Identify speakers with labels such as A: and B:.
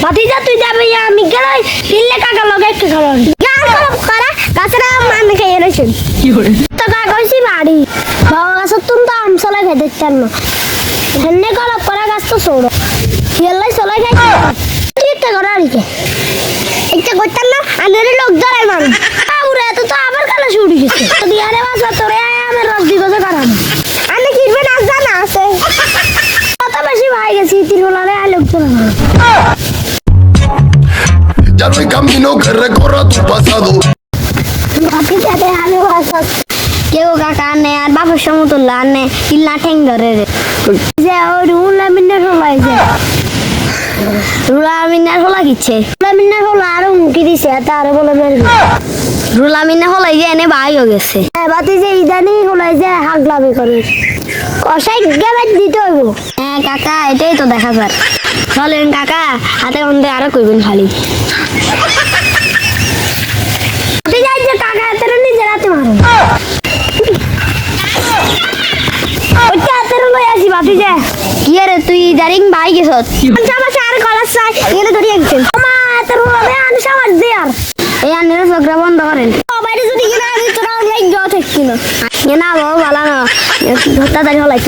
A: ভাতিজা তুই যাবি আমি গেলাই দিল্লে কাকা লগে একটু খাবার গান করা গাছরা মানে খেয়ে রয়েছেন তো কাকা কইছি বাড়ি বাবা গাছ তুমি তো আম চলাই খেতে চান না ধন্যে গলপ করা গাছ তো ছোড়ো গেলাই চলাই খাইছি একটা করা আর কি একটা করতাম না আনের লোক ধরাই মারু উড়ে তো আবার কালা শুরু গেছে তো দিয়ারে বাসা তোরে আমের রস দিব যে কারাম আনে কিরবে না জানা আছে কত বেশি ভাই গেছি তিরুলারে আর লোক ধরা
B: Ya no hay camino que recorra tu pasado.
A: বাকি যাতে আমি বাসা কেউ কাকা আনে আর বাবার সমতুল্লা আনে ইল্লা ঠেং ধরে রে যে ও রুলা মিনার হলাই যে রুলা মিনার হলা কিচ্ছে রুলা মিনার হলা আর মুকি দিছে তার বলে বেরবে রুলা মিনার হলাই যে এনে ভাই হয়ে গেছে বাতি যে ইদানি হলাই যে হাগলামি করে কষাই গেবে দিতে হইব হ্যাঁ কাকা এটাই তো দেখা যার চলেন কাকা হাতে অন্ধে আরো কইবেন খালি যে কাকা হাতের নিজের হাতে মারো ওইটা হাতের লই আসি বাতি যে কি রে তুই দারিং ভাই গেছত আমার আর কলার চাই এনে ধরি একজন মা হাতের লই আনি সমাজ দে আর এই আনের ঝগড়া বন্ধ করেন বাইরে যদি কিনা আমি তোরা লাইক যাও থাকি না না বাবা ভালো না ধরতা দাঁড়িয়ে হলাই